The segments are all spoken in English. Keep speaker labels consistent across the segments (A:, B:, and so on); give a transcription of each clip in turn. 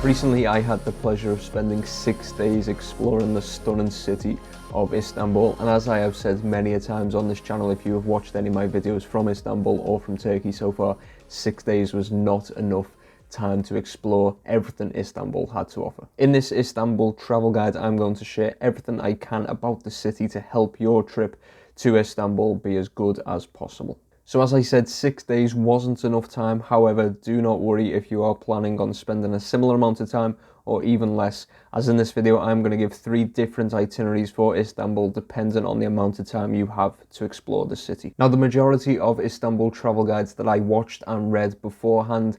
A: Recently I had the pleasure of spending 6 days exploring the stunning city of Istanbul, and as I have said many a times on this channel, if you have watched any of my videos from Istanbul or from Turkey so far, 6 days was not enough time to explore everything Istanbul had to offer. In this Istanbul travel guide, I'm going to share everything I can about the city to help your trip to Istanbul be as good as possible. So as I said, 6 days wasn't enough time. However, do not worry if you are planning on spending a similar amount of time or even less, as in this video I'm going to give 3 different itineraries for Istanbul depending on the amount of time you have to explore the city. Now, the majority of Istanbul travel guides that I watched and read beforehand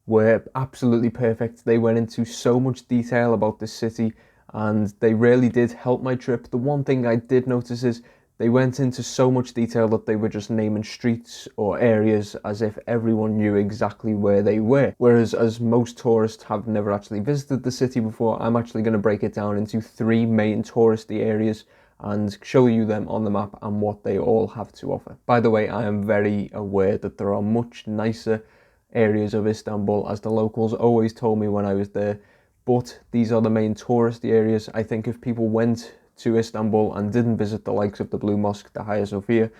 A: were absolutely perfect. They went into so much detail about the city and they really did help my trip. The one thing I did notice is they went into so much detail that they were just naming streets or areas as if everyone knew exactly where they were. Whereas as most tourists have never actually visited the city before, I'm actually going to break it down into 3 main touristy areas and show you them on the map and what they all have to offer. By the way, I am very aware that there are much nicer areas of Istanbul, as the locals always told me when I was there, but these are the main touristy areas. I think if people went to Istanbul and didn't visit the likes of the Blue Mosque, the Hagia Sophia,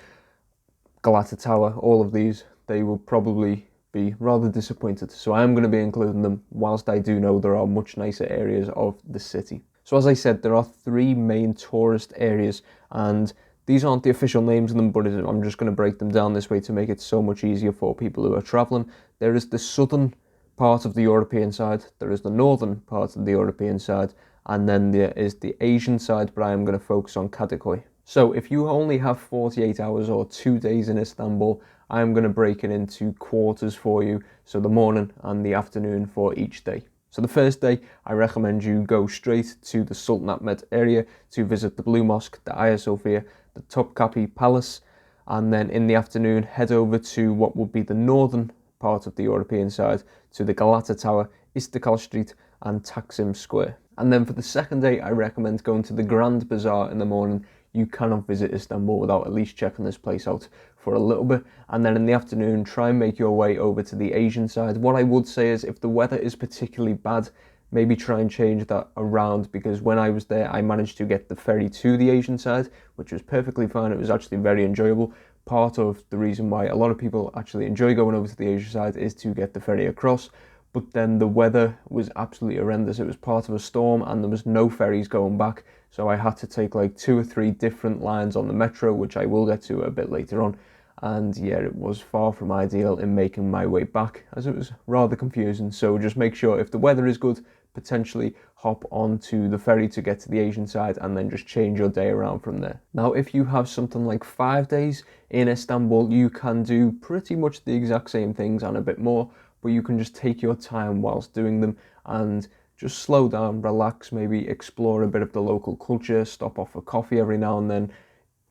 A: Galata Tower, all of these, they will probably be rather disappointed. So I am going to be including them, whilst I do know there are much nicer areas of the city. So as I said, there are 3 main tourist areas, and these aren't the official names of them, but I'm just going to break them down this way to make it so much easier for people who are travelling. There is the southern part of the European side, there is the northern part of the European side, and then there is the Asian side, but I am going to focus on Kadıköy. So if you only have 48 hours or 2 days in Istanbul, I am going to break it into quarters for you, so the morning and the afternoon for each day. So the first day, I recommend you go straight to the Sultanahmet area to visit the Blue Mosque, the Hagia Sophia, the Topkapi Palace, and then in the afternoon head over to what will be the northern part of the European side, to the Galata Tower, Istiklal Street and Taksim Square. And then for the second day, I recommend going to the Grand Bazaar in the morning. You cannot visit Istanbul without at least checking this place out for a little bit. And then in the afternoon, try and make your way over to the Asian side. What I would say is if the weather is particularly bad, maybe try and change that around, because when I was there, I managed to get the ferry to the Asian side, which was perfectly fine. It was actually very enjoyable. Part of the reason why a lot of people actually enjoy going over to the Asian side is to get the ferry across. But then the weather was absolutely horrendous. It was part of a storm and there was no ferries going back. So I had to take like 2 or 3 different lines on the metro, which I will get to a bit later on. And yeah, it was far from ideal in making my way back, as it was rather confusing. So just make sure if the weather is good, potentially hop onto the ferry to get to the Asian side and then just change your day around from there. Now, if you have something like 5 days in Istanbul, you can do pretty much the exact same things and a bit more, but you can just take your time whilst doing them and just slow down, relax, maybe explore a bit of the local culture, stop off for coffee every now and then.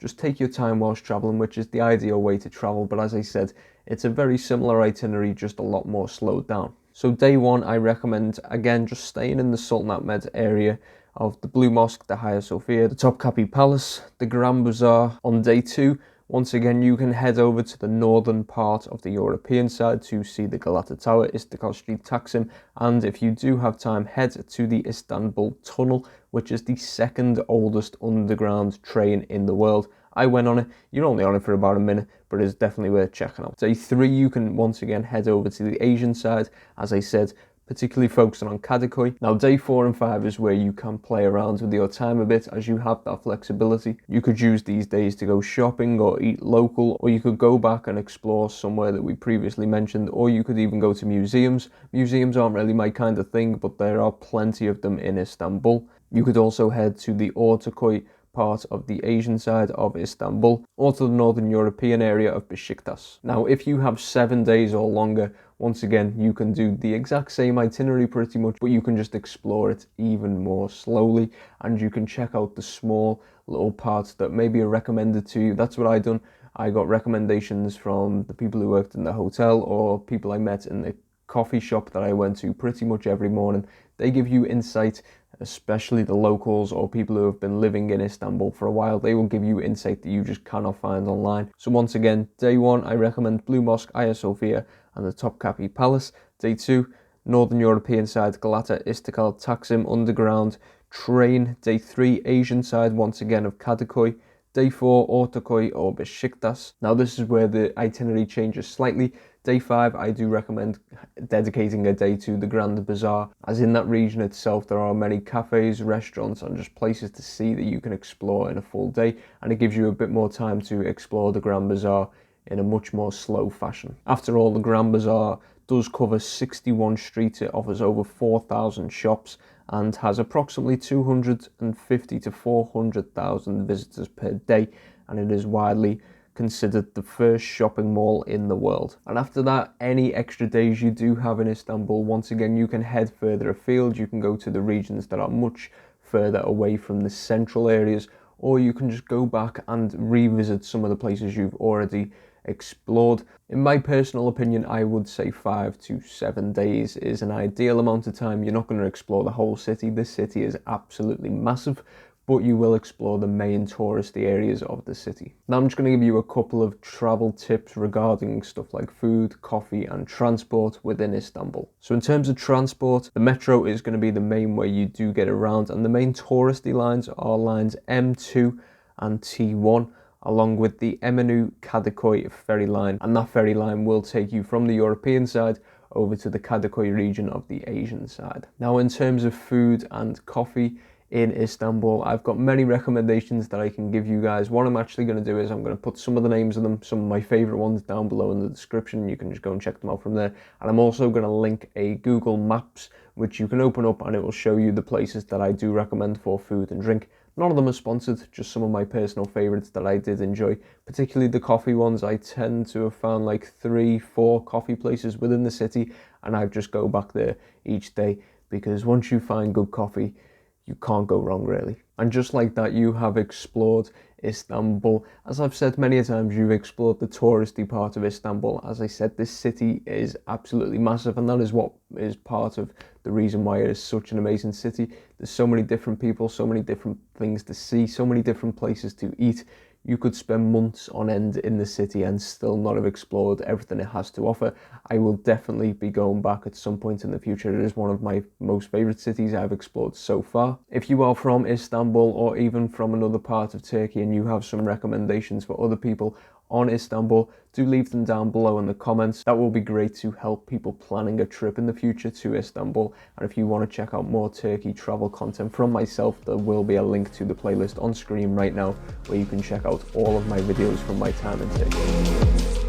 A: Just take your time whilst traveling, which is the ideal way to travel. But as I said, it's a very similar itinerary, just a lot more slowed down. So day 1, I recommend, again, just staying in the Sultanahmet area of the Blue Mosque, the Hagia Sophia, the Topkapi Palace, the Grand Bazaar. On day 2, once again, you can head over to the northern part of the European side to see the Galata Tower, Istiklal Street, Taksim, and if you do have time, head to the Istanbul Tunnel, which is the 2nd oldest underground train in the world. I went on it. You're only on it for about a minute, but it's definitely worth checking out. Day 3, you can once again head over to the Asian side, as I said, particularly focusing on Kadıköy. Now, day 4 and 5 is where you can play around with your time a bit, as you have that flexibility. You could use these days to go shopping or eat local, or you could go back and explore somewhere that we previously mentioned, or you could even go to museums. Museums aren't really my kind of thing, but there are plenty of them in Istanbul. You could also head to the Ortaköy part of the Asian side of Istanbul, or to the Northern European area of Beşiktaş. Now, if you have 7 days or longer, once again, you can do the exact same itinerary pretty much, but you can just explore it even more slowly, and you can check out the small little parts that maybe are recommended to you. That's what I done. I got recommendations from the people who worked in the hotel or people I met in the coffee shop that I went to pretty much every morning. They give you insight, especially the locals or people who have been living in Istanbul for a while. They will give you insight that you just cannot find online. So once again, day 1, I recommend Blue Mosque, Hagia Sophia and the Topkapi Palace. Day 2, Northern European side, Galata, Istiklal, Taksim, Underground, train. Day 3, Asian side, once again of Kadıköy. Day 4, Ortaköy or Beşiktaş. Now this is where the itinerary changes slightly. Day 5, I do recommend dedicating a day to the Grand Bazaar, as in that region itself there are many cafes, restaurants and just places to see that you can explore in a full day, and it gives you a bit more time to explore the Grand Bazaar in a much more slow fashion. After all, the Grand Bazaar does cover 61 streets, it offers over 4,000 shops and has approximately 250 to 400,000 visitors per day, and it is widely considered the first shopping mall in the world. And after that, any extra days you do have in Istanbul, once again you can head further afield, you can go to the regions that are much further away from the central areas, or you can just go back and revisit some of the places you've already explored. In my personal opinion, I would say 5 to 7 days is an ideal amount of time. You're not going to explore the whole city. This city is absolutely massive, but you will explore the main touristy areas of the city. Now I'm just going to give you a couple of travel tips regarding stuff like food, coffee and transport within Istanbul. So in terms of transport, the metro is going to be the main way you do get around, and the main touristy lines are lines M2 and T1, along with the Eminönü Kadıköy ferry line, and that ferry line will take you from the European side over to the Kadıköy region of the Asian side. Now in terms of food and coffee in Istanbul, I've got many recommendations that I can give you guys. What I'm actually going to do is I'm going to put some of the names of them, some of my favourite ones down below in the description. You can just go and check them out from there. And I'm also going to link a Google Maps, which you can open up and it will show you the places that I do recommend for food and drink. None of them are sponsored, just some of my personal favourites that I did enjoy, particularly the coffee ones. I tend to have found like 3-4 coffee places within the city, and I just go back there each day, because once you find good coffee, you can't go wrong really. And just like that, you have explored Istanbul. As I've said many a times, you've explored the touristy part of Istanbul. As I said, this city is absolutely massive, and that is what is part of the reason why it is such an amazing city. There's so many different people, so many different things to see, so many different places to eat. You could spend months on end in the city and still not have explored everything it has to offer. I will definitely be going back at some point in the future. It is one of my most favourite cities I've explored so far. If you are from Istanbul or even from another part of Turkey and you have some recommendations for other people on Istanbul, do leave them down below in the comments. That will be great to help people planning a trip in the future to Istanbul. And if you want to check out more Turkey travel content from myself, there will be a link to the playlist on screen right now where you can check out all of my videos from my time in Turkey.